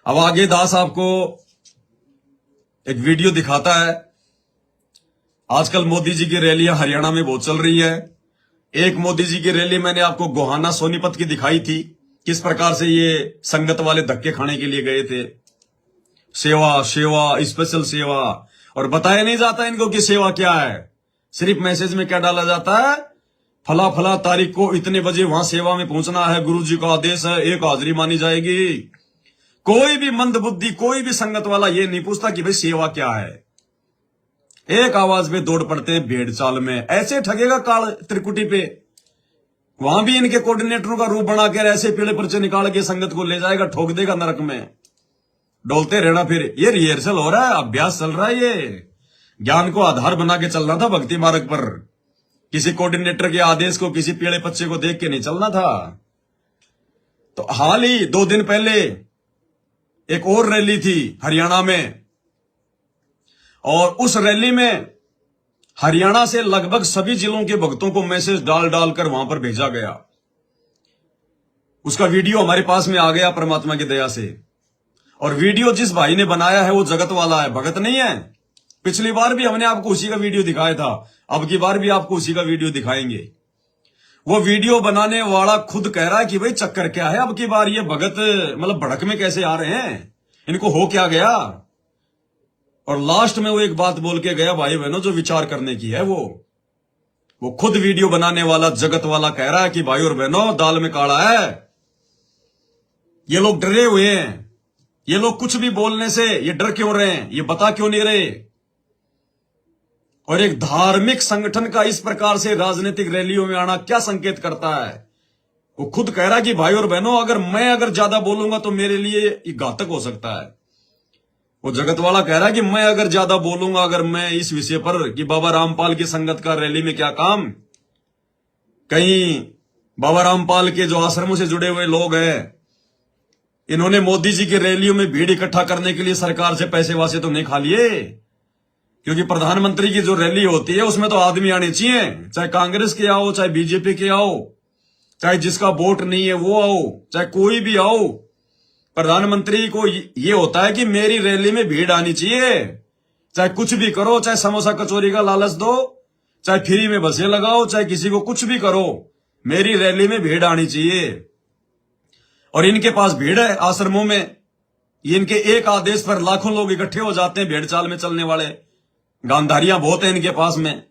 अब आगे दास आपको एक वीडियो दिखाता है। आजकल मोदी जी की रैलियां हरियाणा में बहुत चल रही है। एक मोदी जी की रैली मैंने आपको गोहाना सोनीपत की दिखाई थी, किस प्रकार से ये संगत वाले धक्के खाने के लिए गए थे। सेवा सेवा स्पेशल सेवा, और बताया नहीं जाता इनको कि सेवा क्या है। सिर्फ मैसेज में क्या डाला जाता है, फला फला तारीख को इतने बजे वहां सेवा में पहुंचना है, गुरु जी का आदेश है, एक हाजिरी मानी जाएगी। कोई भी मंद बुद्धि, कोई भी संगत वाला ये नहीं पूछता कि भाई सेवा क्या है। एक आवाज में दौड़ पड़ते हैं भेड़ चाल में। ऐसे ठगेगा काल त्रिकुटी पे। वहां भी इनके कोऑर्डिनेटरों का रूप बनाकर ऐसे पीले पर्चे निकाल के संगत को ले जाएगा, ठोक देगा नरक में। डोलते रहना। फिर ये रिहर्सल हो रहा है, अभ्यास चल रहा है। ये ज्ञान को आधार बना के चलना था भक्ति मार्ग पर। किसी कोऑर्डिनेटर के आदेश को, किसी पीले पच्चे को देख के नहीं चलना था। तो हाल ही 2 दिन पहले एक और रैली थी हरियाणा में, और उस रैली में हरियाणा से लगभग सभी जिलों के भक्तों को मैसेज डाल डालकर वहां पर भेजा गया। उसका वीडियो हमारे पास में आ गया परमात्मा की दया से। और वीडियो जिस भाई ने बनाया है वो जगत वाला है, भगत नहीं है। पिछली बार भी हमने आपको उसी का वीडियो दिखाया था, अब की बार भी आपको उसी का वीडियो दिखाएंगे। वो वीडियो बनाने वाला खुद कह रहा है कि भाई चक्कर क्या है, अब की बार ये भगत मतलब भड़क में कैसे आ रहे हैं, इनको हो क्या गया। और लास्ट में वो एक बात बोल के गया, भाई बहनों जो विचार करने की है, वो खुद वीडियो बनाने वाला जगत वाला कह रहा है कि भाई और बहनों दाल में काला है। ये लोग डरे हुए हैं। ये लोग कुछ भी बोलने से ये डर क्यों रहे हैं, ये बता क्यों नहीं रहे। और एक धार्मिक संगठन का इस प्रकार से राजनीतिक रैलियों में आना क्या संकेत करता है। वो खुद कह रहा है कि भाई और बहनों अगर ज्यादा बोलूंगा तो मेरे लिए ये घातक हो सकता है। वो जगत वाला कह रहा है कि मैं अगर ज्यादा बोलूंगा, अगर मैं इस विषय पर कि बाबा रामपाल की संगत का रैली में क्या काम। कहीं बाबा रामपाल के जो आश्रमों से जुड़े हुए लोग हैं, इन्होंने मोदी जी की रैलियों में भीड़ इकट्ठा करने के लिए सरकार से पैसे वासे तो नहीं खा लिए। क्योंकि प्रधानमंत्री की जो रैली होती है उसमें तो आदमी आने चाहिए, चाहे कांग्रेस के आओ, चाहे बीजेपी के आओ, चाहे जिसका वोट नहीं है वो आओ, चाहे कोई भी आओ। प्रधानमंत्री को ये होता है कि मेरी रैली में भीड़ आनी चाहिए। चाहे कुछ भी करो, चाहे समोसा कचौरी का लालच दो, चाहे फ्री में बसें लगाओ, चाहे किसी को कुछ भी करो, मेरी रैली में भीड़ आनी चाहिए। और इनके पास भीड़ है आश्रमों में। ये इनके एक आदेश पर लाखों लोग इकट्ठे हो जाते हैं, भेड़ चाल में चलने वाले गांधारियां बहुत है इनके पास में।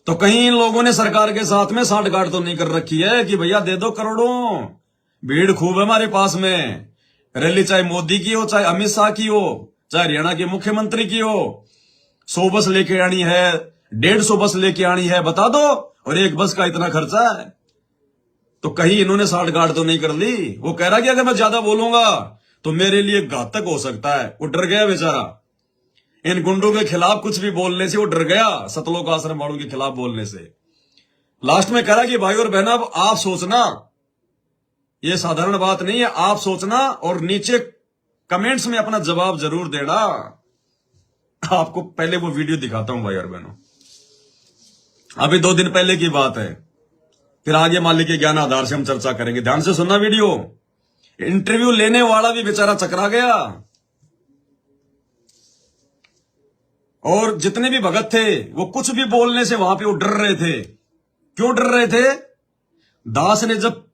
तो कहीं इन लोगों ने सरकार के साथ में साठगांठ तो नहीं कर रखी है कि भैया दे दो करोड़ों, भीड़ खूब है हमारे पास में। रैली चाहे मोदी की हो, चाहे अमित शाह की हो, चाहे हरियाणा के मुख्यमंत्री की हो, 100 बस लेके आनी है, 150 बस लेके आनी है, बता दो। और एक बस का इतना खर्चा है। तो कहीं इन्होंने साठगांठ तो नहीं कर ली। वो कह रहा कि अगर मैं ज्यादा बोलूंगा तो मेरे लिए घातक हो सकता है। वो डर गया बेचारा। इन गुंडों के खिलाफ कुछ भी बोलने से वो डर गया, सतलोक आश्रम वालों के खिलाफ बोलने से। लास्ट में कह रहा कि भाई और बहना अब आप सोचना, ये साधारण बात नहीं है, आप सोचना और नीचे कमेंट्स में अपना जवाब जरूर देना। आपको पहले वो वीडियो दिखाता हूं भाई और बहनों। अभी 2 दिन पहले की बात है, फिर आगे मालिक के ज्ञान आधार से हम चर्चा करेंगे। ध्यान से सुनना वीडियो। इंटरव्यू लेने वाला भी बेचारा चकरा गया। और जितने भी भगत थे वो कुछ भी बोलने से वहां पे वो डर रहे थे। क्यों डर रहे थे? दास ने जब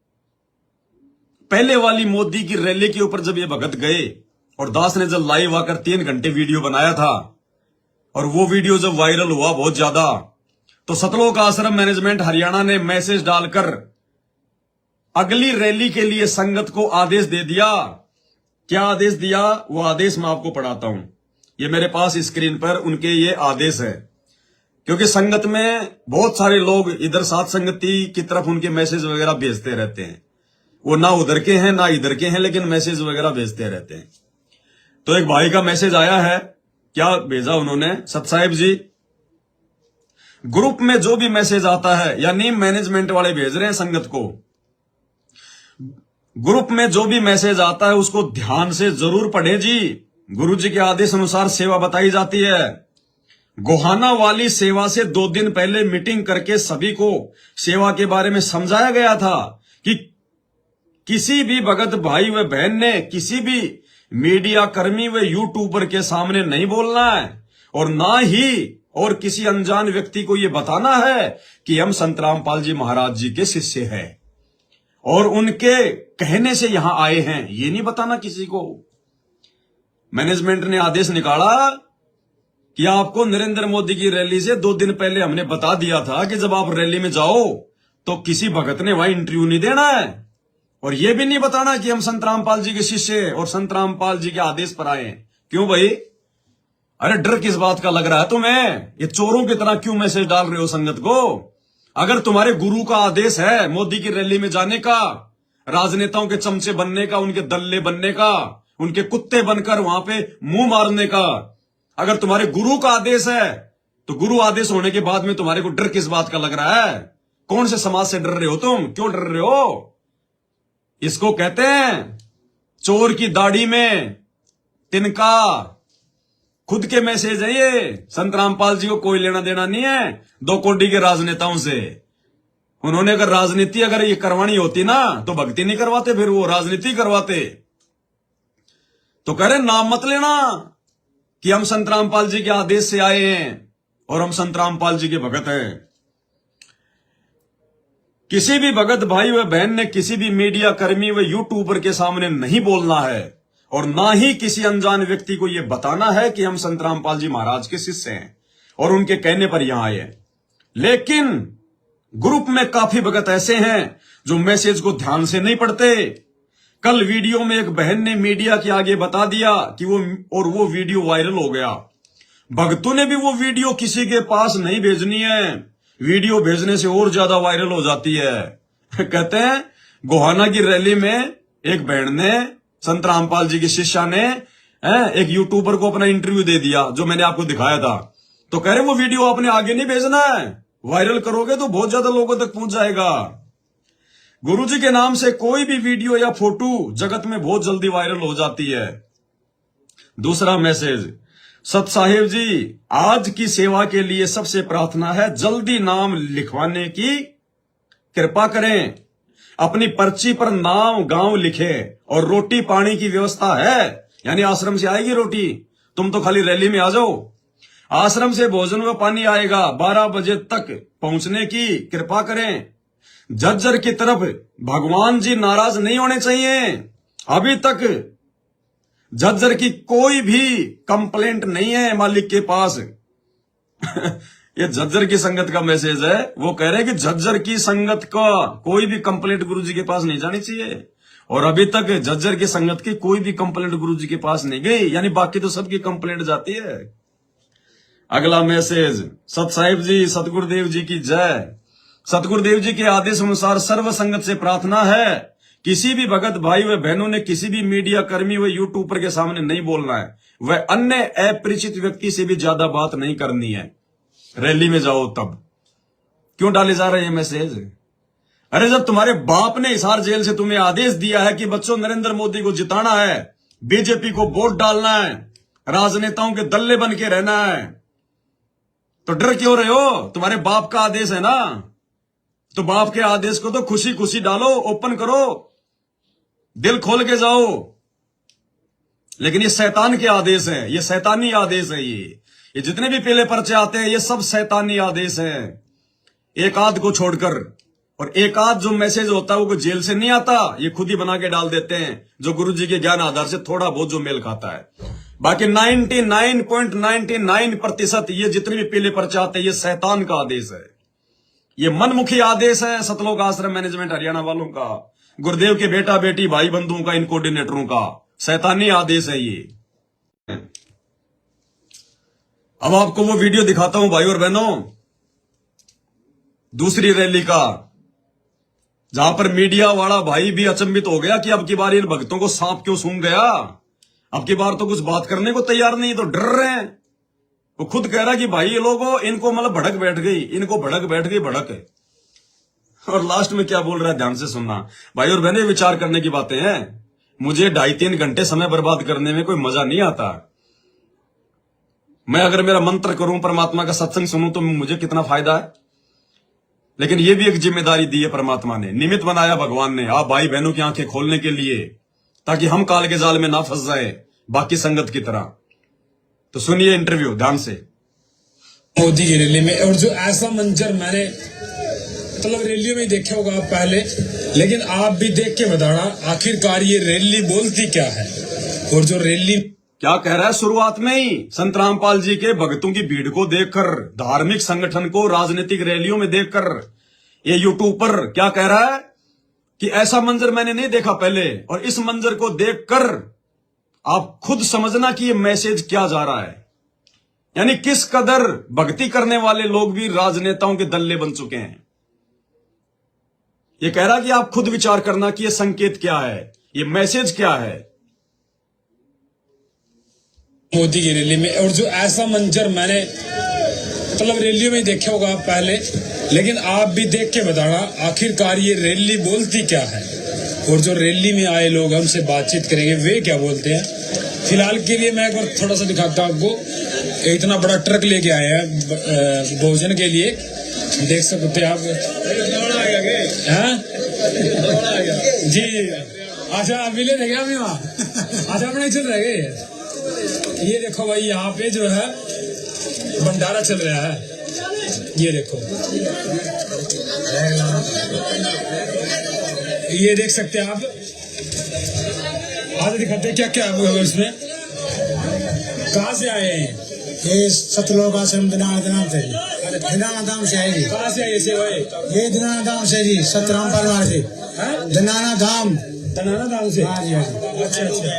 पहले वाली मोदी की रैली के ऊपर जब ये भगत गए, और दास ने जब लाइव आकर 3 घंटे वीडियो बनाया था, और वो वीडियो जब वायरल हुआ बहुत ज्यादा, तो सतलोक आश्रम मैनेजमेंट हरियाणा ने मैसेज डालकर अगली रैली के लिए संगत को आदेश दे दिया। क्या आदेश दिया? वो आदेश मैं आपको पढ़ाता हूं। ये मेरे पास स्क्रीन पर उनके ये आदेश है। क्योंकि संगत में बहुत सारे लोग इधर साथ संगति की तरफ उनके मैसेज वगैरह भेजते रहते हैं। वो ना उधर के हैं ना इधर के हैं, लेकिन मैसेज वगैरह भेजते रहते हैं। तो एक भाई का मैसेज आया है। क्या भेजा उन्होंने? सत साहिब जी, ग्रुप में जो भी मैसेज आता है, यानी मैनेजमेंट वाले भेज रहे हैं संगत को, ग्रुप में जो भी मैसेज आता है उसको ध्यान से जरूर पढ़ें जी। गुरु जी के आदेश अनुसार सेवा बताई जाती है। गोहाना वाली सेवा से 2 दिन पहले मीटिंग करके सभी को सेवा के बारे में समझाया गया था कि किसी भी भगत भाई व बहन ने किसी भी मीडिया कर्मी व यूट्यूबर के सामने नहीं बोलना है, और ना ही और किसी अनजान व्यक्ति को यह बताना है कि हम संत रामपाल जी महाराज जी के शिष्य हैं और उनके कहने से यहां आए हैं, ये नहीं बताना किसी को। मैनेजमेंट ने आदेश निकाला कि आपको नरेंद्र मोदी की रैली से 2 दिन पहले हमने बता दिया था कि जब आप रैली में जाओ तो किसी भगत ने वहां इंटरव्यू नहीं देना है, और यह भी नहीं बताना कि हम संत रामपाल जी के शिष्य और संत रामपाल जी के आदेश पर आए हैं। क्यों भाई? अरे डर किस बात का लग रहा है तुम्हें? ये चोरों की तरह क्यों मैसेज डाल रहे हो संगत को? अगर तुम्हारे गुरु का आदेश है मोदी की रैली में जाने का, राजनेताओं के चमचे बनने का, उनके दल्ले बनने का, उनके कुत्ते बनकर वहां पे मुंह मारने का, अगर तुम्हारे गुरु का आदेश है तो गुरु आदेश होने के बाद में तुम्हारे को डर किस बात का लग रहा है? कौन से समाज से डर रहे हो तुम? क्यों डर रहे हो? इसको कहते हैं चोर की दाढ़ी में तिनका। खुद के मैसेज है ये। संत रामपाल जी को कोई लेना देना नहीं है 2 कोड़ी के राजनेताओं से। उन्होंने अगर राजनीति अगर ये करवानी होती ना तो भक्ति नहीं करवाते, फिर वो राजनीति करवाते। तो कह रहे नाम मत लेना कि हम संत रामपाल जी के आदेश से आए हैं और हम संत रामपाल जी के भगत हैं। किसी भी भगत भाई व बहन ने किसी भी मीडिया कर्मी व यूट्यूबर के सामने नहीं बोलना है, और ना ही किसी अनजान व्यक्ति को यह बताना है कि हम संत रामपाल जी महाराज के शिष्य हैं और उनके कहने पर यहां आए हैं। लेकिन ग्रुप में काफी भगत ऐसे हैं जो मैसेज को ध्यान से नहीं पढ़ते। कल वीडियो में एक बहन ने मीडिया के आगे बता दिया कि वो वीडियो वायरल हो गया। भक्तों ने भी वो वीडियो किसी के पास नहीं भेजनी है, वीडियो भेजने से और ज्यादा वायरल हो जाती है। कहते हैं गोहाना की रैली में एक बहन ने, संत रामपाल जी की शिष्या ने एक यूट्यूबर को अपना इंटरव्यू दे दिया, जो मैंने आपको दिखाया था। तो कह रहे वो वीडियो आपने आगे नहीं भेजना है, वायरल करोगे तो बहुत ज्यादा लोगों तक पहुंच जाएगा। गुरुजी के नाम से कोई भी वीडियो या फोटो जगत में बहुत जल्दी वायरल हो जाती है। दूसरा मैसेज, सत साहिब जी आज की सेवा के लिए सबसे प्रार्थना है जल्दी नाम लिखवाने की कृपा करें। अपनी पर्ची पर नाम गांव लिखे और रोटी पानी की व्यवस्था है, यानी आश्रम से आएगी रोटी, तुम तो खाली रैली में आ जाओ। आश्रम से भोजन व पानी आएगा। 12 बजे तक पहुंचने की कृपा करें। झज्जर की तरफ भगवान जी नाराज नहीं होने चाहिए। अभी तक झज्जर की कोई भी कंप्लेंट नहीं है मालिक के पास। ये झज्जर की संगत का मैसेज है। वो कह रहे हैं कि झज्जर की संगत का कोई भी कंप्लेंट गुरुजी के पास नहीं जानी चाहिए, और अभी तक झज्जर की संगत की कोई भी कंप्लेंट गुरुजी के पास नहीं गई, यानी बाकी तो सबकी कंप्लेंट जाती है। अगला मैसेज, सत साहिब जी सतगुरुदेव जी की जय। सतगुरुदेव जी के आदेश अनुसार सर्व संगत से प्रार्थना है किसी भी भगत भाई व बहनों ने किसी भी मीडिया कर्मी व यूट्यूबर के सामने नहीं बोलना है, वह अन्य अपरिचित व्यक्ति से भी ज्यादा बात नहीं करनी है। रैली में जाओ तब क्यों डाले जा रहे हैं मैसेज? अरे जब तुम्हारे बाप ने हिसार जेल से तुम्हें आदेश दिया है कि बच्चों नरेंद्र मोदी को जिताना है, बीजेपी को वोट डालना है, राजनेताओं के दल्ले बन के रहना है, तो डर क्यों रहे हो? तुम्हारे बाप का आदेश है ना, तो बाप के आदेश को तो खुशी खुशी डालो, ओपन करो, दिल खोल के जाओ। लेकिन ये शैतान के आदेश है, ये शैतानी आदेश है। ये जितने भी पीले पर्चे आते हैं ये सब शैतानी आदेश है, एक आध को छोड़कर। और एक आध जो मैसेज होता है वो जेल से नहीं आता, ये खुद ही बना के डाल देते हैं, जो गुरुजी के ज्ञान आधार से थोड़ा बहुत जो मेल खाता है। बाकी 99.99% ये जितने भी पीले पर्चे आते हैं ये शैतान का आदेश है, ये मनमुखी आदेश है सतलोक आश्रम मैनेजमेंट हरियाणा वालों का, गुरुदेव के बेटा बेटी भाई बंधुओं का, इन कोऑर्डिनेटरों का शैतानी आदेश है ये। अब आपको वो वीडियो दिखाता हूं भाई और बहनों, दूसरी रैली का, जहां पर मीडिया वाला भाई भी अचंभित हो गया कि अब की बार इन भक्तों को सांप क्यों सूंघ गया, अब की बार तो कुछ बात करने को तैयार नहीं, तो डर रहे हैं। वो खुद कह रहा कि भाई ये लोगों इनको मतलब भड़क बैठ गई, इनको भड़क बैठ गई भड़क। और लास्ट में क्या बोल रहा है ध्यान से सुनना भाई और बहने, विचार करने की बातें हैं। मुझे 2.5-3 घंटे समय बर्बाद करने में कोई मजा नहीं आता। मैं अगर मेरा मंत्र करूं, परमात्मा का सत्संग सुनूं, तो मुझे कितना फायदा है। लेकिन ये भी एक जिम्मेदारी दी है परमात्मा ने, निमित्त बनाया भगवान ने, आप भाई बहनों की आंखें खोलने के लिए, ताकि हम काल के जाल में ना फंस जाए बाकी संगत की तरह। तो सुनिए इंटरव्यू ध्यान से। मोदी की रैली में, और जो ऐसा मंजर मैंने मतलब रैलियों में देखा होगा आप पहले, लेकिन आप भी देख के बताना आखिरकार ये रैली बोलती क्या है। और जो रैली क्या कह रहा है शुरुआत में ही, संत रामपाल जी के भक्तों की भीड़ को देखकर, धार्मिक संगठन को राजनीतिक रैलियों में देखकर ये यूट्यूब पर क्या कह रहा है कि ऐसा मंजर मैंने नहीं देखा पहले, और इस मंजर को देखकर आप खुद समझना कि ये मैसेज क्या जा रहा है। यानी किस कदर भक्ति करने वाले लोग भी राजनेताओं के दल्ले बन चुके हैं। ये कह रहा कि आप खुद विचार करना कि ये संकेत क्या है, ये मैसेज क्या है। मोदी की रैली में, और जो ऐसा मंजर मैंने मतलब रैलियों में देखा होगा आप पहले, लेकिन आप भी देख के बताना आखिरकार ये रैली बोलती क्या है। और जो रैली में आए लोग हमसे बातचीत करेंगे वे क्या बोलते हैं। फिलहाल के लिए मैं एक बार थोड़ा सा दिखाता हूं आपको। इतना बड़ा ट्रक लेके आए हैं भोजन के लिए, देख सकते हैं आप। जी अच्छा, मिले थे क्या अभी वहाँ? अच्छा, अपने चल रहे ये देखो भाई, यहाँ पे जो है भंडारा चल रहा है। ये देखो, ये देख सकते हैं आप। आगे दिखाते हैं क्या क्या है उसमें। कहाँ से आए हैं? ये सतलोक आश्रम दिनानाधाम से जी। दिनानाधाम से है जी। कहाँ से आए से भाई? ये दिनानाधाम से जी, सतराम परिवार से। दिनानाधाम दनानाधाम से। हाँ जी, हाँ जी। अच्छा अच्छा,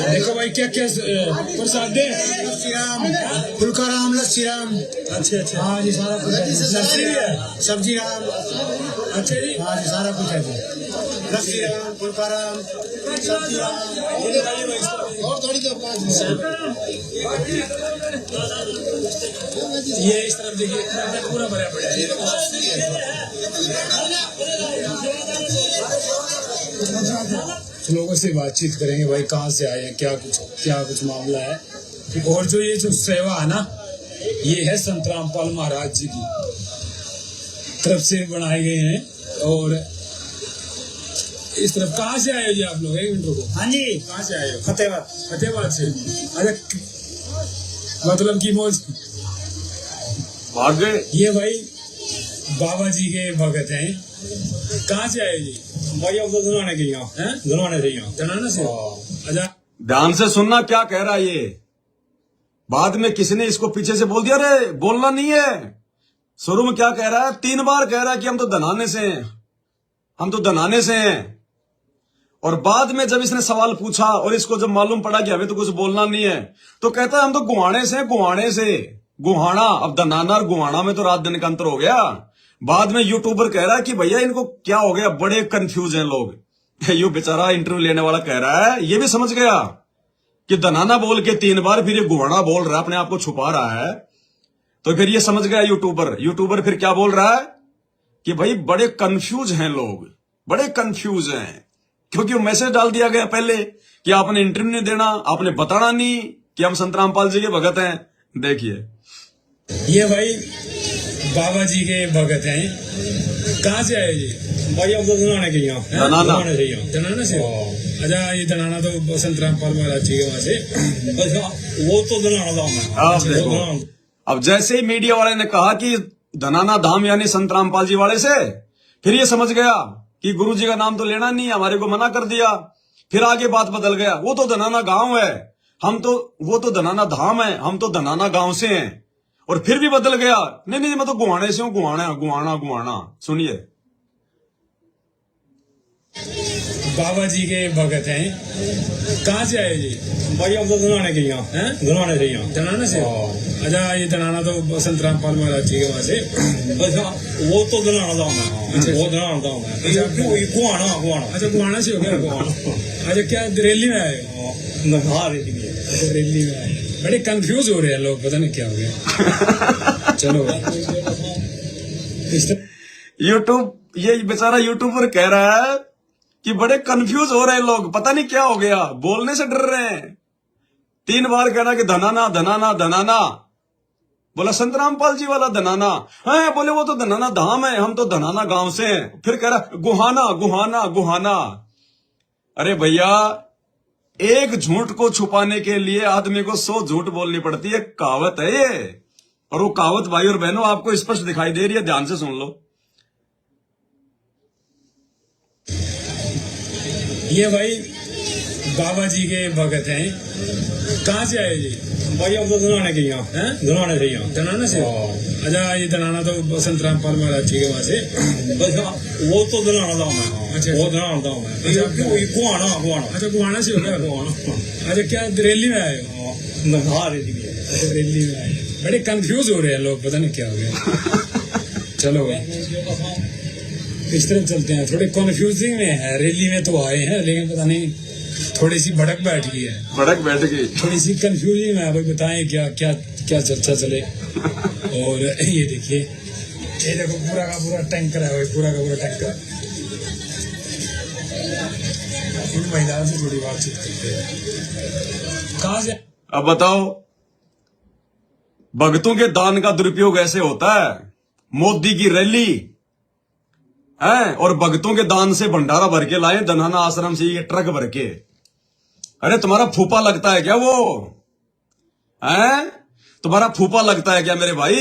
देखो भाई क्या क्या प्रसाद दे। लस्सी राम, फुल्का राम, लस्सी राम। अच्छा अच्छा, हाँ जी, सारा कुछ है जी। लस्सी भी है? सब्जी राम। अच्छा जी, हाँ जी, सारा कुछ है जी। लस्सी राम, फुल्का राम, सब्जी राम। और थोड़ी तो ये इस तरफ देखिए, पूरा भरा पड़ा है। लोगों से बातचीत करेंगे भाई, कहाँ से आए हैं, क्या कुछ मामला है। और जो ये जो सेवा है ना, ये है संत रामपाल महाराज जी की तरफ से बनाए गए हैं। और इस तरफ कहाँ से आए हो जी आप लोग? एक मिनट रुको। हाँ जी, कहाँ से आए हो? फतेहबाद। फतेहबाद से। अच्छा, मतलब की मौज भाग गए ये भाई बाबा जी के भगत हैं। कहाँ से आए जी? भाई अब तो धुनाने के यहाँ हैं? धुनाने से यहाँ। धनाना से। अच्छा, ध्यान से सुनना क्या कह रहा है ये। बाद में किसी ने इसको पीछे से बोल दिया, अरे बोलना नहीं है। शुरू में क्या कह रहा है, 3 बार कह रहा है कि हम तो धनाने से हैं, हम तो धनाने से हैं। और बाद में जब इसने सवाल पूछा और इसको जब मालूम पड़ा कि हमें तो कुछ बोलना नहीं है, तो कहता है हम तो गुहाने से हैं, गुहाने से। गुहाना, अब धनाना और गुहाना में तो रात दिन का अंतर हो गया। बाद में यूट्यूबर कह रहा है कि भैया इनको क्या हो गया, बड़े कंफ्यूज हैं लोग। ये बेचारा इंटरव्यू लेने वाला कह रहा है, ये भी समझ गया कि धनाना बोल के 3 बार फिर ये गुहाना बोल रहा है, अपने आप को छुपा रहा है। तो फिर ये समझ गया यूट्यूबर फिर क्या बोल रहा है कि भाई बड़े कंफ्यूज हैं लोग, बड़े कंफ्यूज हैं। क्योंकि वो मैसेज डाल दिया गया पहले कि आपने इंटरव्यू नहीं देना, आपने बताना नहीं कि हम संत रामपाल जी के भगत हैं। देखिए, ये भाई बाबा जी के भगत हैं। कहाँ से आए जी? भाई अब तो धुनाने के यहाँ धनाना। धुनाने से यहाँ। धनाना से। अच्छा, ये धनाना तो संत रामपाल महाराज जी के वहां से। अच्छा, वो तो धुनाना धाम है। आप वो देखो, धुनाना- अब जैसे ही मीडिया वाले ने कहा कि धनाना धाम यानी संत रामपाल जी वाले से, फिर ये समझ गया कि गुरु जी का नाम तो लेना नहीं, हमारे को मना कर दिया। फिर आगे बात बदल गया, वो तो धनाना गांव है, वो तो धनाना धाम है, हम तो धनाना गांव से हैं। और फिर भी बदल गया, नहीं मैं तो गुहाने से हूं, गुहाना। सुनिए, बाबा जी के भगत हैं। कहाँ से आए जी? भाई अब तो धुनाने के यहाँ धुनाने से यहाँ। धनाना से। अच्छा, ये धनाना तो संत रामपाल महाराज जी के वहां से। अच्छा, वो तो धुनाना धाम है। वो धुनाना धाम है। ये गुहाना। अच्छा, गुहाना से हो गया। अच्छा, क्या रैली में आए हो? हाँ, रेडी है। अच्छा, रैली में आए। बड़े कंफ्यूज हो रहे हैं लोग, पता नहीं क्या हो गया। चलो ये बेचारा यूट्यूबर कह रहा है कि बड़े कंफ्यूज हो रहे हैं लोग, पता नहीं क्या हो गया, बोलने से डर रहे हैं। 3 बार कह रहा कि धनाना। बोला संत रामपाल जी वाला धनाना है, बोले वो तो धनाना धाम है, हम तो धनाना गांव से हैं। फिर कह रहा गुहाना। अरे भैया, एक झूठ को छुपाने के लिए आदमी को 100 झूठ बोलनी पड़ती है, कहावत है ये। और वो कहावत भाई और बहनों आपको स्पष्ट दिखाई दे रही है, ध्यान से सुन लो। ये भाई बाबा जी के भगत हैं। कहाँ से आए जी? भाई अब तो धनाने के यहाँ हैं? धनाने से यहाँ दनाना से? अच्छा, ये दनाना तो बसंत रामपाल महाराज जी के वहां से। बस वो तो धनाना था मैं। अच्छा, वो धनाना था मैं। अच्छा, गुआना गुआना अच्छा, गुहाना से हो गया। गुआना। अच्छा, क्या रैली में आए हो? हाँ रेली भी है। अच्छा, रैली में आए। बड़े कंफ्यूज हो रहे हैं लोग, पता नहीं क्या हो गया। चलो भाई, इस तरफ चलते हैं। थोड़े कंफ्यूजिंग में है, रैली में तो आए हैं लेकिन पता नहीं थोड़ी सी भड़क बैठ गई है। भड़क बैठ गई, थोड़ी सी कंफ्यूजिंग में है भाई। बताएं क्या क्या क्या चर्चा चले। और ये देखिए, ये देखो पूरा का पूरा टैंकर है भाई, पूरा का पूरा टैंकर। इन महिलाओं से थोड़ी बातचीत करते हैं। कहाँ से? अब बताओ, भक्तों के दान का दुरुपयोग ऐसे होता है। मोदी की रैली है और भक्तों के दान से भंडारा भर के लाए धनाना आश्रम से, ये ट्रक भर के। अरे तुम्हारा फूफा लगता है क्या वो? हैं? तुम्हारा फूफा लगता है क्या मेरे भाई?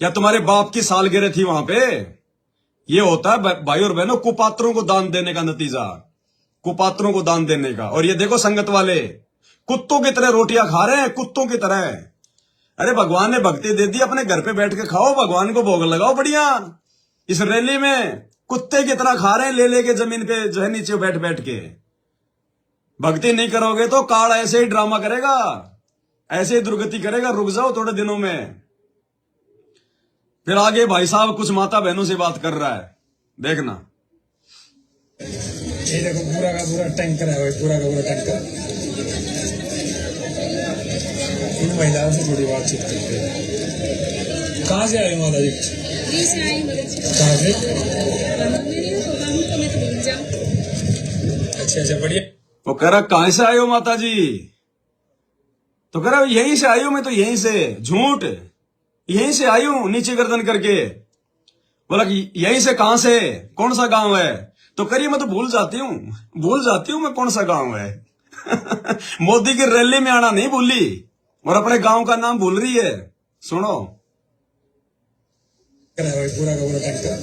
या तुम्हारे बाप की सालगिरह थी वहां पे? ये होता है भाई और बहनों कुपात्रों को दान देने का नतीजा, कुपात्रों को दान देने का। और ये देखो संगत वाले कुत्तों की तरह रोटियां खा रहे हैं, कुत्तों की तरह। अरे भगवान ने भक्ति दे दी, अपने घर पे बैठ के खाओ, भगवान को भोग लगाओ बढ़िया। इस रैली में कुत्ते की तरह खा रहे हैं, ले लेके जमीन पे जो है नीचे बैठ बैठ के। भक्ति नहीं करोगे तो काल ऐसे ही ड्रामा करेगा, ऐसे ही दुर्गति करेगा। रुक जाओ थोड़े दिनों में। फिर आगे भाई साहब कुछ माता बहनों से बात कर रहा है, देखना। ये देखो पूरा का पूरा टैंकर है भाई, पूरा का पूरा टैंकर। इन महिलाओं से थोड़ी बातचीत करते हैं। कहाँ से आए हो माता जी? से आई मदद से। कहाँ से? मेरी प्रोग्राम को मैं तो भूल जाऊं। अच्छा अच्छा, बढ़िया। वो कह रहा कहां से आए हो माता जी? तो कह रहा यहीं से आई हूं मैं, तो यहीं से। झूठ, यहीं से आई हूं नीचे गर्दन करके। बोला कि यहीं से कहां से, कौन सा गांव है? तो करिए मैं तो भूल जाती हूं मैं कौन सा गांव है। मोदी की रैली में आना नहीं भूली और अपने गांव का नाम भूल रही है। सुनो, पूरा का पूरा टैंकर।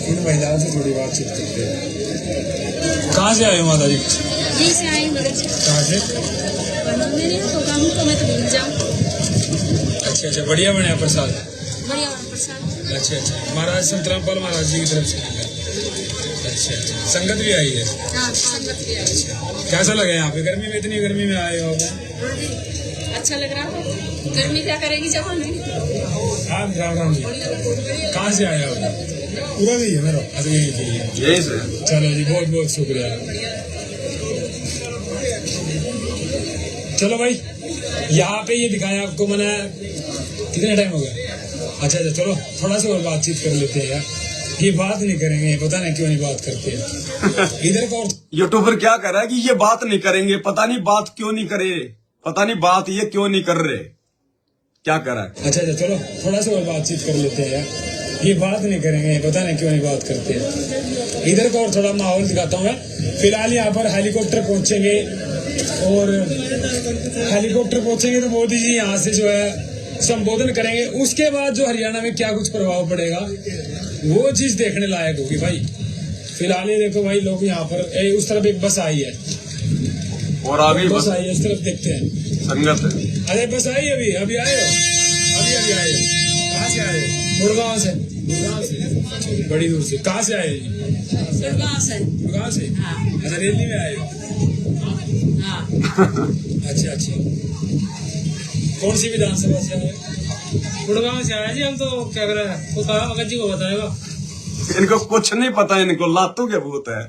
इन महिलाओं से थोड़ी बातचीत करते हैं। कहाँ से आए हो माता जी? से आई मदद से। कहाँ से? मेरी प्रोग्राम को मैं तो भूल जाऊं। अच्छा अच्छा, बढ़िया बढ़िया प्रसाद। बढ़िया प्रसाद। अच्छा अच्छा, महाराज संत रामपाल महाराज जी की तरफ से। अच्छा अच्छा, संगत भी आई है? हाँ, संगत भी आई। कैसा लगा यहाँ पे? गर्मी में, इतनी गर्मी में आए हो? अच्छा लग रहा है। गर्मी क्या करेगी जवान में। राम राम जी, कहाँ से आए हो? पूरा भी है मेरा। अच्छा, यही से। चलो जी, बहुत बहुत शुक्रिया। चलो भाई, यहाँ पे ये दिखाया आपको मैंने। कितने टाइम हो गया? अच्छा अच्छा, चलो थोड़ा सा और बातचीत कर लेते हैं यार। ये बात नहीं करेंगे, पता नहीं क्यों नहीं बात करते हैं। इधर का और यूट्यूबर क्या कर रहा है कि ये बात नहीं करेंगे, पता नहीं बात क्यों नहीं करे, पता नहीं बात ये क्यों नहीं कर रहे, क्या कर रहा है। अच्छा अच्छा, चलो थोड़ा सा और बातचीत कर लेते हैं यार। ये बात नहीं करेंगे, पता नहीं क्यों नहीं बात करते हैं। इधर का और थोड़ा माहौल दिखाता हूँ मैं। फिलहाल यहाँ पर हेलीकॉप्टर पहुंचेंगे और हेलीकॉप्टर पहुंचेंगे तो मोदी जी यहाँ से जो है संबोधन करेंगे। उसके बाद जो हरियाणा में क्या कुछ प्रभाव पड़ेगा वो चीज देखने लायक होगी भाई। फिलहाल ये देखो भाई, लोग यहाँ पर उस तरफ एक बस आई है और अभी बस आई है, इस तरफ देखते हैं संगत। अरे बस आई अभी अभी आए हो? अभी आए हो? कहाँ से आए? गुड़गांव से। गुड़गांव से बड़ी दूर से। कहाँ से आए? गुड़गांव से। गुड़गांव से? हाँ। अच्छा, रैली में आए हो? हाँ। अच्छा अच्छा, कौन सी विधानसभा से आए? गुड़गांव से आया जी हम। तो क्या कर रहे हैं, तो मगज जी को बताएगा। इनको कुछ नहीं पता, इनको लातू के भूत है।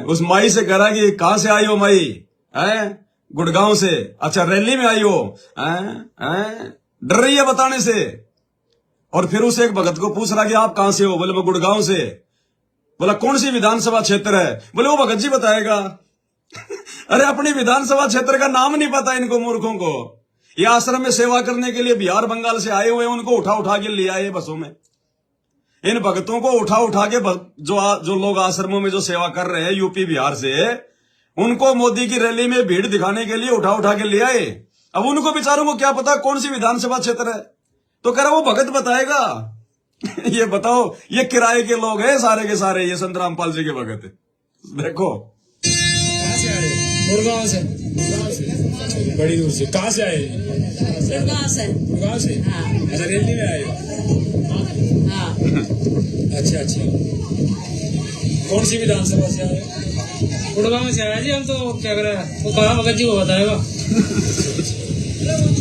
उस माई से कह रहा कि कहां से आई हो माई? गुड़गांव से। अच्छा, रैली में आई हो? डर रही है बताने से। और फिर उस एक भगत को पूछ रहा कि आप कहां से हो? बोले मैं गुड़गांव से। बोला कौन सी विधानसभा क्षेत्र है? बोले वो भगत जी बताएगा। अरे अपनी विधानसभा क्षेत्र का नाम नहीं पता इनको मूर्खों को। ये आश्रम में सेवा करने के लिए बिहार बंगाल से आए हुए, उनको उठा उठा के ले आए बसों में। इन भक्तों को उठा उठा के जो लोग आश्रमों में जो सेवा कर रहे हैं यूपी बिहार से, उनको मोदी की रैली में भीड़ दिखाने के लिए उठा उठा के ले आए। अब उनको बेचारों को क्या पता कौन सी विधानसभा क्षेत्र है, तो कह रहा वो भगत बताएगा। ये बताओ, ये किराए के लोग हैं सारे के सारे, ये संत रामपाल जी के भगत। देखो कहाँ से आए? गुड़गांव से। बड़ी दूर से। कहाँ से आए? गुड़गांव से। गुड़गांव से? हाँ। अच्छा, रैली में आए? हाँ। अच्छा अच्छा। कौन सी विधानसभा से आए? गुड़गांव से आया जी हम। तो क्या करें, वो कहा भगत जी को बताएगा।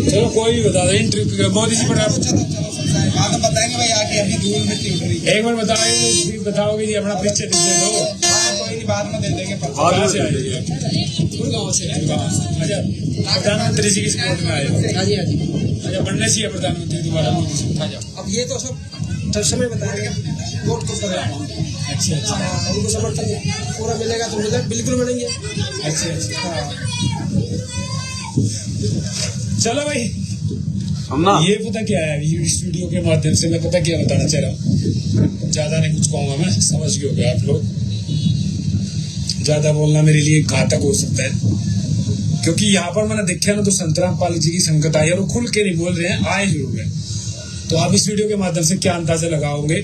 चलो कोई भी बता दो। इंटरव्यू मोदी जी पर बताएंगे भाई आके, अभी धूल मिट्टी उठ रही है। एक बार बताओगे जी, अपना परिचय दे दो। कोई नहीं, बाद में दे देंगे। कहाँ से आए? गुड़गांव से। अच्छा, प्रधानमंत्री जी की सपोर्ट में आए? हाँ जी हाँ जी। अच्छा, बनने चाहिए प्रधानमंत्री दोबारा मोदी जी। अब ये तो सब समय बताएंगे, वोट को करें। अच्छा अच्छा। उनको समर्थन पूरा मिलेगा तो मिलेगा, बिल्कुल मिलेंगे। अच्छा अच्छा। चलो भाई, सुनना ये पता क्या है, इस वीडियो के माध्यम से मैं पता क्या बताना चाह रहा हूँ। ज्यादा नहीं कुछ कहूंगा मैं, समझ गए होगे आप लोग। ज्यादा बोलना मेरे लिए घातक हो सकता है, क्योंकि यहाँ पर मैंने देखा ना तो संत रामपाल जी की संगत आई और वो खुल के नहीं बोल रहे हैं, आए जरूर है। तो आप इस वीडियो के माध्यम से क्या अंदाजा लगाओगे,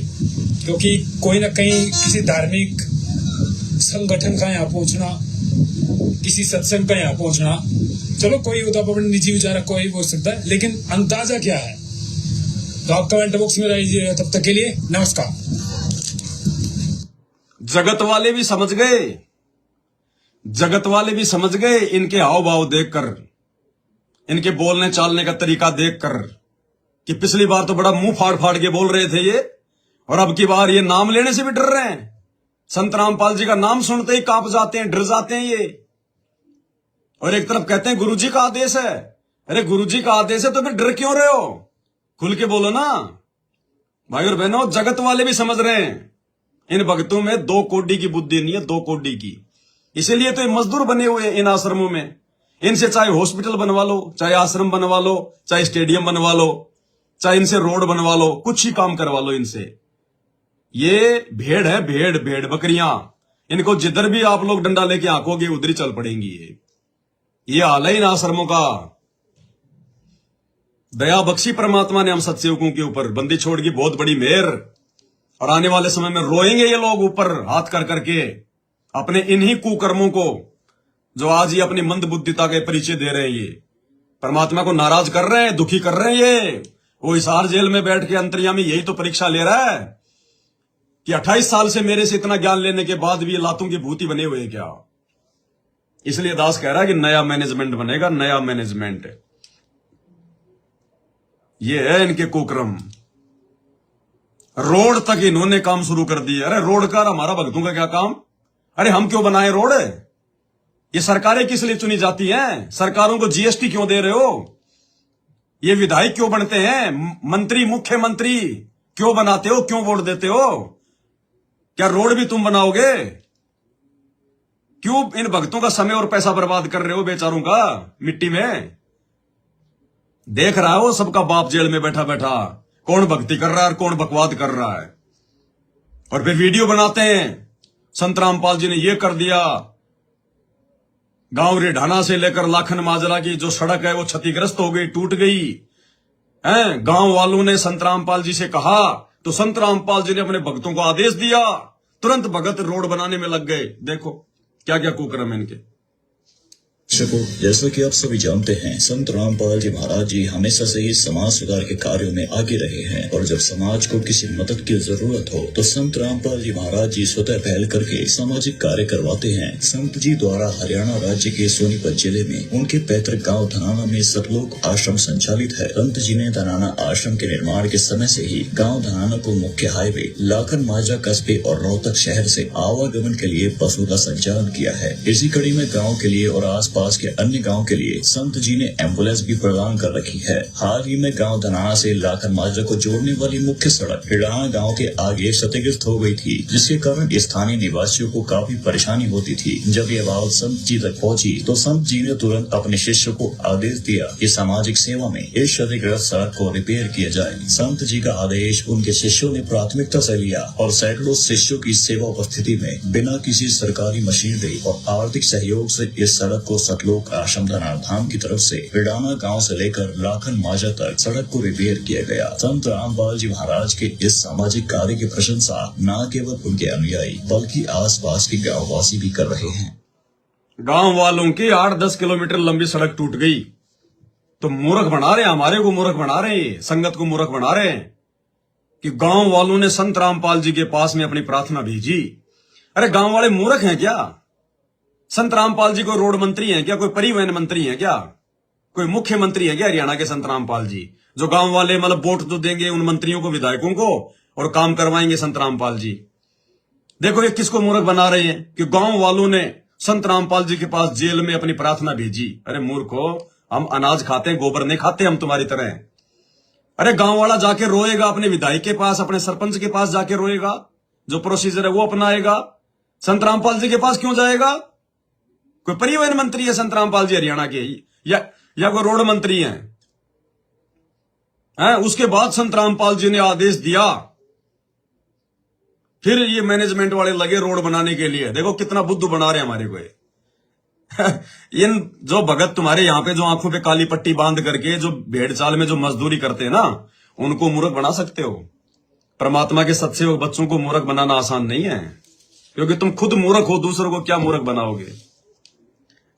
क्योंकि कोई ना कहीं किसी धार्मिक संगठन का यहाँ पहुंचना, किसी सत्संग का यहाँ पहुंचना, चलो कोई होता अपने निजी विचार कोई बोल सकता है, लेकिन अंदाजा क्या है तो आप कमेंट बॉक्स में रहिए। तब तक के लिए नमस्कार। जगत वाले भी समझ गए, जगत वाले भी समझ गए इनके हाव भाव देखकर, इनके बोलने चालने का तरीका देखकर, कि पिछली बार तो बड़ा मुंह फाड़ फाड़ के बोल रहे थे ये, और अब की बार ये नाम लेने से भी डर रहे हैं। संत रामपाल जी का नाम सुनते ही कांप जाते हैं, डर जाते हैं ये। और एक तरफ कहते हैं गुरुजी का आदेश है। अरे गुरुजी का आदेश है तो फिर डर क्यों रहे हो? खुल के बोलो ना। भाई और बहनों, जगत वाले भी समझ रहे हैं इन भक्तों में 2 कौड़ी की बुद्धि नहीं है, 2 कौड़ी की। इसीलिए तो ये मजदूर बने हुए हैं इन आश्रमों में। इनसे चाहे हॉस्पिटल बनवा लो, चाहे आश्रम बनवा लो, चाहे स्टेडियम बनवा लो, चाहे इनसे रोड बनवा लो, कुछ ही काम करवा लो इनसे। ये भेड़ है, भेड़ भेड़ बकरियां। इनको जिधर भी आप लोग डंडा लेके आंकोगे उधर ही चल पड़ेंगी। ये हाल है इन आश्रमों का। दया बख्शी परमात्मा ने हम सत्सेवकों के ऊपर, बंदी छोड़ की बहुत बड़ी मेहर। और आने वाले समय में रोएंगे ये लोग ऊपर हाथ कर करके अपने इन्हीं कुकर्मों को, जो आज ये अपनी मंद बुद्धिता के परिचय दे रहे हैं। ये परमात्मा को नाराज कर रहे हैं, दुखी कर रहे हैं। ये वो हिसार जेल में बैठ के अंतर्यामी यही तो परीक्षा ले रहा है कि 28 साल से मेरे से इतना ज्ञान लेने के बाद भी ये लातों की भूति बने हुए क्या। इसलिए दास कह रहा है कि नया मैनेजमेंट बनेगा, नया मैनेजमेंट। ये है इनके कुकर्म। रोड तक इन्होंने काम शुरू कर दिया। अरे रोड का हमारा भक्तों का क्या काम? अरे हम क्यों बनाए रोड? ये सरकारें किस लिए चुनी जाती हैं? सरकारों को जीएसटी क्यों दे रहे हो? ये विधायक क्यों बनते हैं? मंत्री, मुख्यमंत्री क्यों बनाते हो? क्यों वोट देते हो? क्या रोड भी तुम बनाओगे? क्यों इन भक्तों का समय और पैसा बर्बाद कर रहे हो बेचारों का मिट्टी में? देख रहा हो सबका बाप जेल में बैठा बैठा कौन भक्ति कर रहा है और कौन बकवाद कर रहा है। और फिर वीडियो बनाते हैं, संत रामपाल जी ने ये कर दिया। गांव रेढाना से लेकर लाखन माजरा की जो सड़क है वो क्षतिग्रस्त हो गई, टूट गई है। गांव वालों ने संत रामपाल जी से कहा तो संत रामपाल जी ने अपने भक्तों को आदेश दिया, तुरंत भगत रोड बनाने में लग गए। देखो क्या क्या कुकर्म है इनके। जैसा कि आप सभी जानते हैं, संत रामपाल जी महाराज जी हमेशा से ही समाज सुधार के कार्यों में आगे रहे हैं। और जब समाज को किसी मदद की जरूरत हो तो संत रामपाल जी महाराज जी स्वतः पहल करके सामाजिक कार्य करवाते हैं। संत जी द्वारा हरियाणा राज्य के सोनीपत जिले में उनके पैतृक गांव धनाना में सतलोक आश्रम संचालित है। संत जी ने धनाना आश्रम के निर्माण के समय से ही गाँव धनाना को मुख्य हाईवे लाखन माजरा कस्बे और रोहतक शहर से आवागमन के लिए बसों का संचालन किया है। इसी कड़ी में गाँव के लिए और आस पास आसपास के अन्य गांव के लिए संत जी ने एम्बुलेंस भी प्रदान कर रखी है। हाल ही में गांव धनाना से लाखन माजरा को जोड़ने वाली मुख्य सड़क हिडाना गांव के आगे क्षतिग्रस्त हो गई थी, जिसके कारण स्थानीय निवासियों को काफी परेशानी होती थी। जब ये बात संत जी तक पहुंची तो संत जी ने तुरंत अपने शिष्य को आदेश दिया कि सामाजिक सेवा में इस क्षतिग्रस्त सड़क को रिपेयर किया जाए। संत जी का आदेश उनके शिष्यों ने प्राथमिकता से लिया और सैकड़ों शिष्यों की सेवा उपस्थिति में बिना किसी सरकारी मशीनरी और आर्थिक सहयोग से इस सड़क को सतलोक आश्रम धनाना धाम की तरफ से हिडाना गांव से लेकर लाखन माजरा तक सड़क को रिपेयर किया गया। संत रामपाल जी महाराज के इस सामाजिक कार्य की प्रशंसा न केवल उनके अनुयायी बल्कि आसपास के गाँववासी भी कर रहे हैं। गांव वालों की 8-10 किलोमीटर लंबी सड़क टूट गई तो मूर्ख बना रहे हैं, हमारे को मूर्ख बना रहे हैं, संगत को मूर्ख बना रहे हैं कि गांव वालों ने संत रामपाल जी के पास में अपनी प्रार्थना भेजी। अरे गांव वाले मूर्ख हैं क्या? संत रामपाल जी कोई रोड मंत्री हैं क्या? कोई परिवहन मंत्री हैं क्या? कोई मुख्यमंत्री है क्या हरियाणा के संत रामपाल जी, जो गांव वाले मतलब वोट तो देंगे उन मंत्रियों को, विधायकों को, और काम करवाएंगे संत रामपाल जी? देखो ये किसको मूर्ख बना रहे हैं कि गांव वालों ने संत रामपाल जी के पास जेल में अपनी प्रार्थना भेजी। अरे मूर्खो, हम अनाज खाते हैं, गोबर नहीं खाते हम तुम्हारी तरह। अरे गांव वाला जाके रोएगा अपने विधायक के पास, अपने सरपंच के पास जाके रोएगा, जो प्रोसीजर है वो अपनाएगा। संत रामपाल जी के पास क्यों जाएगा? कोई परिवहन मंत्री है संत रामपाल जी हरियाणा के, या कोई रोड मंत्री हैं? उसके बाद संत रामपाल जी ने आदेश दिया, फिर ये मैनेजमेंट वाले लगे रोड बनाने के लिए। देखो कितना बुद्धू बना रहे हैं हमारे को इन जो भगत तुम्हारे यहाँ पे जो आंखों पे काली पट्टी बांध करके जो भेड़ चाल में जो मजदूरी करते हैं ना, उनको मूर्ख बना सकते हो। परमात्मा के सत्सेवक बच्चों को मूर्ख बनाना आसान नहीं है, क्योंकि तुम खुद मूर्ख हो, दूसरों को क्या मूर्ख बनाओगे?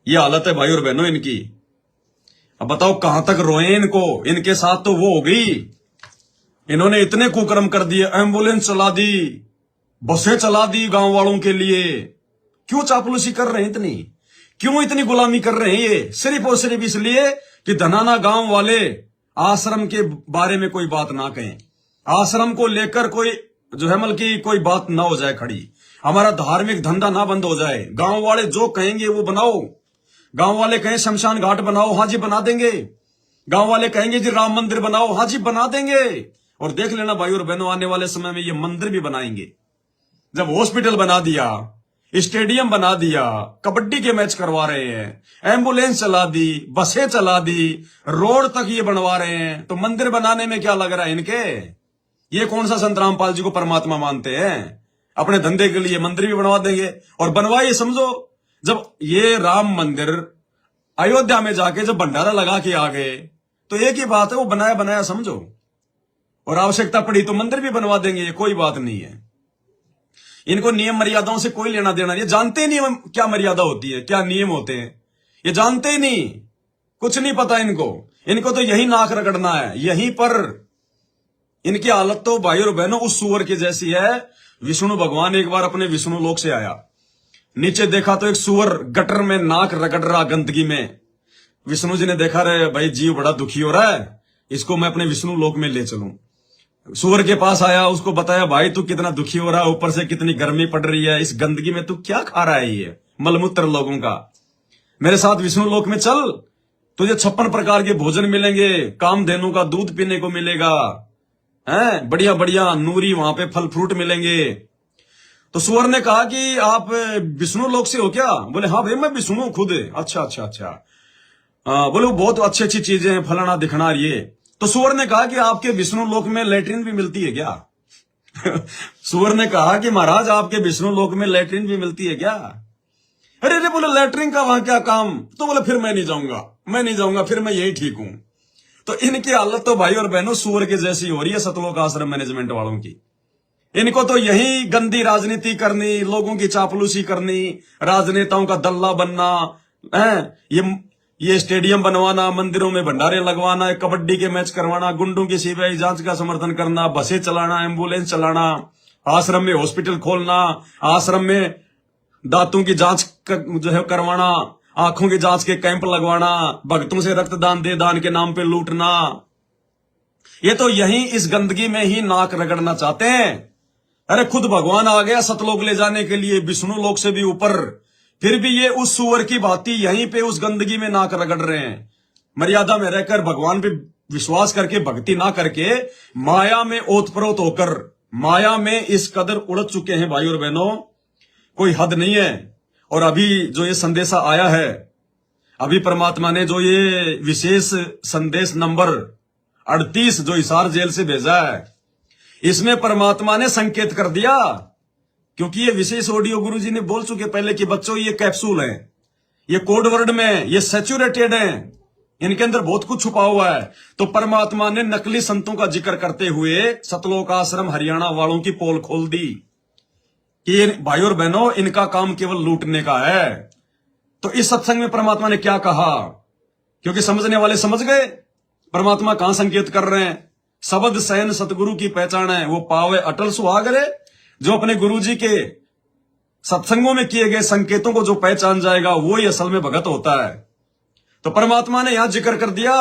ये हालत है भाई और बहनों इनकी। अब बताओ कहां तक रोए इनको? इनके साथ तो वो हो गई, इन्होंने इतने कुकर्म कर दिए, एम्बुलेंस चला दी, बसें चला दी गांव वालों के लिए। क्यों चापलूसी कर रहे हैं इतनी? क्यों इतनी गुलामी कर रहे हैं ये? सिर्फ और सिर्फ इसलिए कि धनाना गांव वाले आश्रम के बारे में कोई बात ना कहें, आश्रम को लेकर कोई जो है मतलब की कोई बात ना हो जाए खड़ी, हमारा धार्मिक धंधा ना बंद हो जाए। गांव वाले जो कहेंगे वो बनाओ। गांव वाले कहें शमशान घाट बनाओ, हाँ जी बना देंगे। गांव वाले कहेंगे जी राम मंदिर बनाओ, हाँ जी बना देंगे। और देख लेना भाई और बहनों, आने वाले समय में ये मंदिर भी बनाएंगे। जब हॉस्पिटल बना दिया, स्टेडियम बना दिया, कबड्डी के मैच करवा रहे हैं, एम्बुलेंस चला दी, बसें चला दी, रोड तक ये बनवा रहे हैं, तो मंदिर बनाने में क्या लग रहा है इनके? ये कौन सा संत रामपाल जी को परमात्मा मानते हैं? अपने धंधे के लिए मंदिर भी बनवा देंगे। और बनवाइए, समझो जब ये राम मंदिर अयोध्या में जाके जब भंडारा लगा के आ गए तो एक ही बात है, वो बनाया बनाया समझो, और आवश्यकता पड़ी तो मंदिर भी बनवा देंगे, कोई बात नहीं है। इनको नियम मर्यादाओं से कोई लेना देना नहीं, जानते नहीं क्या मर्यादा होती है, क्या नियम होते हैं, ये जानते ही नहीं, कुछ नहीं पता इनको। इनको तो यही नाक रगड़ना है, यहीं पर। इनकी हालत तो भाई और बहनों उस सुअर की जैसी है। विष्णु भगवान एक बार अपने विष्णु लोक से आया, नीचे देखा तो एक सुअर गटर में नाक रगड़ रहा गंदगी में। विष्णु जी ने देखा, रे भाई जीव बड़ा दुखी हो रहा है, इसको मैं अपने विष्णु लोक में ले चलूं। सुअर के पास आया, उसको बताया, भाई तू कितना दुखी हो रहा है, ऊपर से कितनी गर्मी पड़ रही है, इस गंदगी में तू क्या खा रहा है ये मलमूत्र लोगों का, मेरे साथ विष्णु लोक में चल, तुझे 56 प्रकार के भोजन मिलेंगे, कामधेनु का दूध पीने को मिलेगा, हैं बढ़िया बढ़िया नूरी वहां पे फल फ्रूट मिलेंगे। तो सुअर ने कहा कि आप विष्णु लोक से हो क्या? बोले हाँ भाई मैं विष्णु खुद। अच्छा अच्छा अच्छा, बोले बहुत अच्छी अच्छी चीजें हैं, फलाना दिखना ये। तो सुअर ने कहा कि आपके विष्णु लोक में लैट्रिन भी मिलती है क्या? सुअर ने कहा कि महाराज आपके विष्णु लोक में लैट्रिन भी मिलती है क्या? अरे अरे बोले लैट्रिन का वहां क्या काम? तो बोले फिर मैं नहीं जाऊंगा, फिर मैं यही ठीक हूं। तो इनकी हालत तो भाई और बहनों सुअर के जैसी हो रही है सतलोक आश्रम मैनेजमेंट वालों की। इनको तो यही गंदी राजनीति करनी, लोगों की चापलूसी करनी, राजनेताओं का दल्ला बनना है, ये स्टेडियम बनवाना, मंदिरों में भंडारे लगवाना, कबड्डी के मैच करवाना, गुंडों की सीबीआई जांच का समर्थन करना, बसें चलाना, एम्बुलेंस चलाना, आश्रम में हॉस्पिटल खोलना, आश्रम में दांतों की जांच जो है करवाना, आंखों की जांच के कैंप लगवाना, भक्तों से रक्तदान दे दान के नाम पे लूटना। ये तो यही इस गंदगी में ही नाक रगड़ना चाहते हैं। अरे खुद भगवान आ गया सतलोक ले जाने के लिए, विष्णु लोक से भी ऊपर, फिर भी ये उस सुअर की भांति यहीं पे उस गंदगी में नाक रगड़ रहे हैं। मर्यादा में रहकर भगवान पे विश्वास करके भक्ति ना करके माया में ओतप्रोत होकर माया में इस कदर उड़द चुके हैं भाई और बहनों, कोई हद नहीं है। और अभी जो ये संदेशा आया है, अभी परमात्मा ने जो ये विशेष संदेश नंबर 38 जो हिसार जेल से भेजा है, इसमें परमात्मा ने संकेत कर दिया, क्योंकि ये विशेष ऑडियो गुरुजी ने बोल चुके पहले कि बच्चों ये कैप्सूल हैं, ये कोड वर्ड में ये सैचुरेटेड हैं, इनके अंदर बहुत कुछ छुपा हुआ है। तो परमात्मा ने नकली संतों का जिक्र करते हुए सतलोक आश्रम हरियाणा वालों की पोल खोल दी कि भाई और बहनों इनका काम केवल लूटने का है। तो इस सत्संग में परमात्मा ने क्या कहा, क्योंकि समझने वाले समझ गए परमात्मा कहां संकेत कर रहे हैं। शब्द सैन सतगुरु की पहचान है, वो पावे अटल सुहाग रे। जो अपने गुरुजी के सत्संगों में किए गए संकेतों को जो पहचान जाएगा वो ही असल में भगत होता है। तो परमात्मा ने यहां जिक्र कर दिया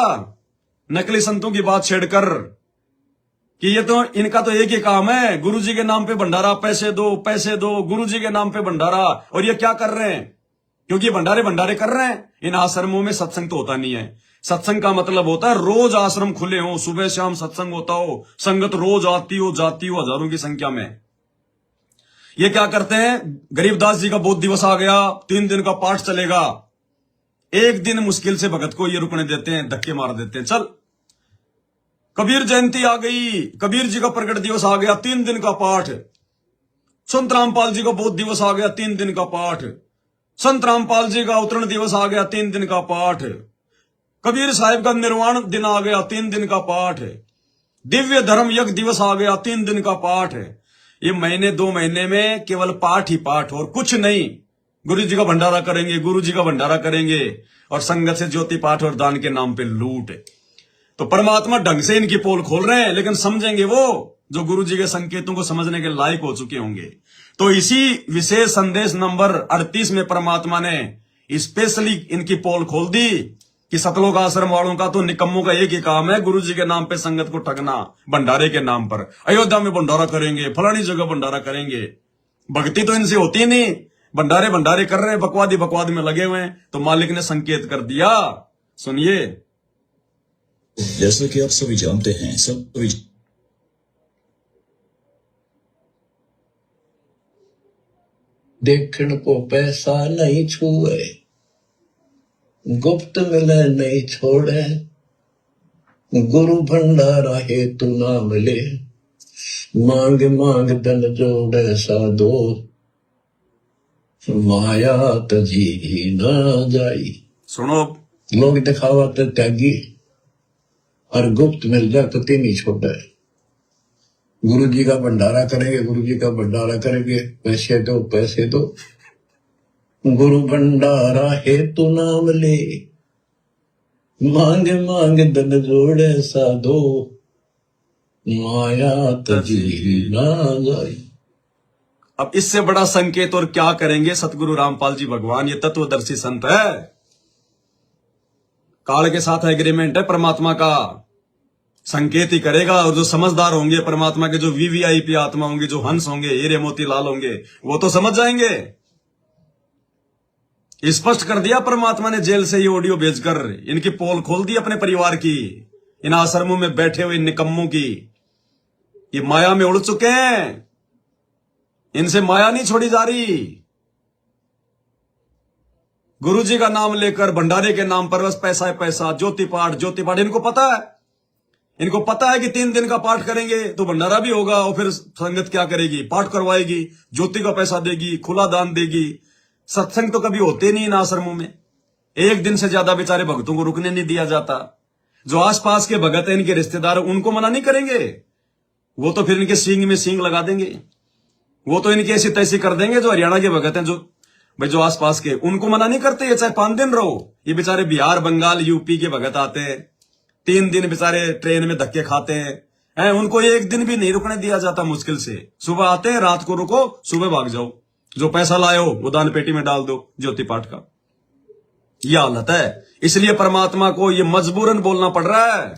नकली संतों की बात छेड़कर कि ये तो इनका तो एक ही काम है, गुरुजी के नाम पे भंडारा, पैसे दो गुरुजी के नाम पे भंडारा। और ये क्या कर रहे हैं, क्योंकि भंडारे कर रहे हैं। इन आश्रमों में सत्संग तो होता नहीं है। सत्संग का मतलब होता है रोज आश्रम खुले हो, सुबह शाम सत्संग होता हो, संगत रोज आती हो जाती हो हजारों की संख्या में। ये क्या करते हैं, गरीबदास जी का बोध दिवस आ गया, 3 दिन का पाठ चलेगा, एक दिन मुश्किल से भगत को ये रुकने देते हैं, धक्के मार देते हैं। चल कबीर जयंती आ गई, कबीर जी का प्रकट दिवस आ गया, 3 दिन का पाठ। संत रामपाल जी का बोध दिवस आ गया, 3 दिन का पाठ। संत रामपाल जी का अवतरण दिवस आ गया, 3 दिन का पाठ। कबीर साहिब का निर्वाण दिन आ गया, 3 दिन का पाठ। दिव्य धर्म यज्ञ दिवस आ गया, 3 दिन का पाठ। ये महीने 2 महीने में केवल पाठ ही पाठ और कुछ नहीं। गुरु जी का भंडारा करेंगे, गुरु जी का भंडारा करेंगे और संगत से ज्योति पाठ और दान के नाम पे लूट। तो परमात्मा ढंग से इनकी पोल खोल रहे हैं, लेकिन समझेंगे वो जो गुरु जी के संकेतों को समझने के लायक हो चुके होंगे। तो इसी विशेष संदेश नंबर 38 में परमात्मा ने स्पेशली इनकी पोल खोल दी कि सतलोक आश्रम वालों का तो निकम्मों का एक ही काम है, गुरु जी के नाम पे संगत को ठगना, भंडारे के नाम पर। अयोध्या में भंडारा करेंगे, फलानी जगह भंडारा करेंगे। भक्ति तो इनसे होती नहीं, भंडारे कर रहे हैं, बकवाद में लगे हुए हैं। तो मालिक ने संकेत कर दिया, सुनिए। जैसा कि आप सभी जानते हैं, देखण को पैसा नहीं छुए, गुप्त मिले नहीं छोड़े, गुरु भंडारा हेतु नाम ले, मांग मांग धन जोड़े साधो, माया तजी ना जाई। सुनो, लोग दिखावा तो त्यागी और गुप्त मिल जाए तो तीन ही छोड़े। गुरु जी का भंडारा करेंगे, गुरु जी का भंडारा करेंगे, पैसे दो, गुरु भंडारा हेतु नाम ले, मांग मांग धन जोड़े साधो, माया तजी ना जाई। अब इससे बड़ा संकेत और क्या करेंगे सतगुरु रामपाल जी भगवान। ये तत्वदर्शी संत है, काल के साथ एग्रीमेंट है परमात्मा का, संकेत ही करेगा। और जो समझदार होंगे परमात्मा के, जो वीवीआईपी आत्मा होंगे, जो हंस होंगे, हीरे मोती लाल होंगे, वो तो समझ जाएंगे। स्पष्ट कर दिया परमात्मा ने जेल से ये ऑडियो भेजकर, इनकी पोल खोल दी अपने परिवार की, इन आश्रमों में बैठे हुए निकम्मों की। ये माया में उड़ चुके हैं, इनसे माया नहीं छोड़ी जा रही। गुरु जी का नाम लेकर भंडारे के नाम पर बस पैसा है पैसा, ज्योति पाठ। इनको पता है कि 3 दिन का पाठ करेंगे तो भंडारा भी होगा, और फिर संगत क्या करेगी, पाठ करवाएगी, ज्योति का पैसा देगी, खुला दान देगी। सत्संग तो कभी होते नहीं इन आश्रमों में, एक दिन से ज्यादा बेचारे भक्तों को रुकने नहीं दिया जाता। जो आसपास के भगत है, इनके रिश्तेदार, उनको मना नहीं करेंगे, वो तो फिर इनके सींग में सींग लगा देंगे, वो तो इनकी ऐसी तैसी कर देंगे। जो हरियाणा के भगत हैं, जो आसपास के, उनको मना नहीं करते, ये चाहे 5 दिन रहो। ये बेचारे बिहार, बंगाल, यूपी के भगत आते हैं, 3 दिन बेचारे ट्रेन में धक्के खाते हैं, उनको एक दिन भी नहीं रुकने दिया जाता। मुश्किल से सुबह आते हैं, रात को रुको, सुबह भाग जाओ, जो पैसा लाए हो वो दान पेटी में डाल दो ज्योति पाठ का। यह हालत है। इसलिए परमात्मा को ये मजबूरन बोलना पड़ रहा है।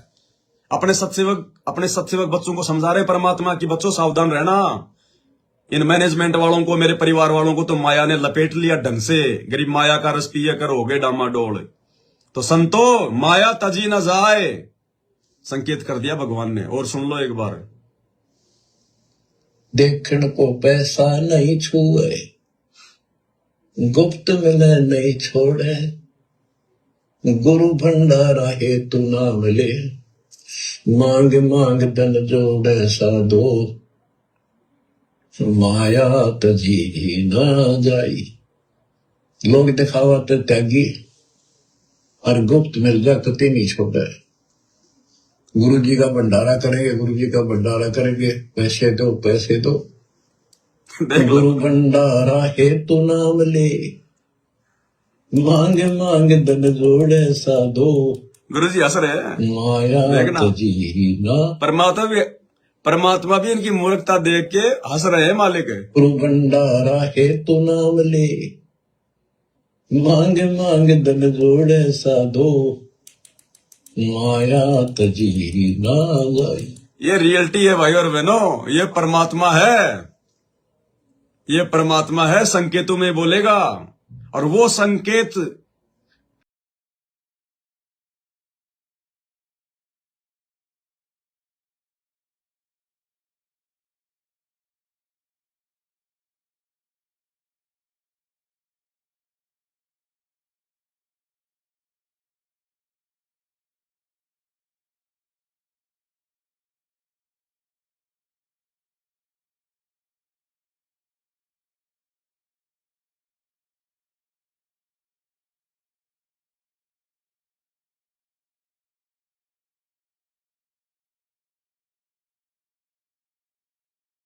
अपने सत्सेवक बच्चों को समझा रहे परमात्मा की, बच्चों सावधान रहना, इन मैनेजमेंट वालों को, मेरे परिवार वालों को तो माया ने लपेट लिया ढंग से। गरीब माया का रस पिया कर हो गए डामाडोल। तो संतो माया तजी न जाए, संकेत कर दिया भगवान ने। और सुन लो एक बार। देखण को पैसा नहीं छुए, गुप्त मिले नहीं छोड़े, गुरु भंडारा हेतु नाम ले, मांग मांग धन जोड़े साधो, माया तजी ना जाई। लोग दिखावा तो त्यागी और गुप्त मिल जा कति नहीं छोड़े। गुरु जी का भंडारा करेंगे, गुरु जी का भंडारा करेंगे, पैसे दो पैसे दो, गुरु भंडारा हेतु नाम ले, मांग मांग धन जोड़े साधो, गुरु जी हंस रहे हैं। माया तजी ना। परमात्मा भी इनकी मूर्खता देख के हंस रहे हैं मालिक। गुरु भंडारा हेतु नाम ले, मांग मांग धन जोड़े साधो, माया तजी ना जाई। ये रियलिटी है भाई और बहनों, ये परमात्मा है, ये परमात्मा है। संकेतों में बोलेगा और वो संकेत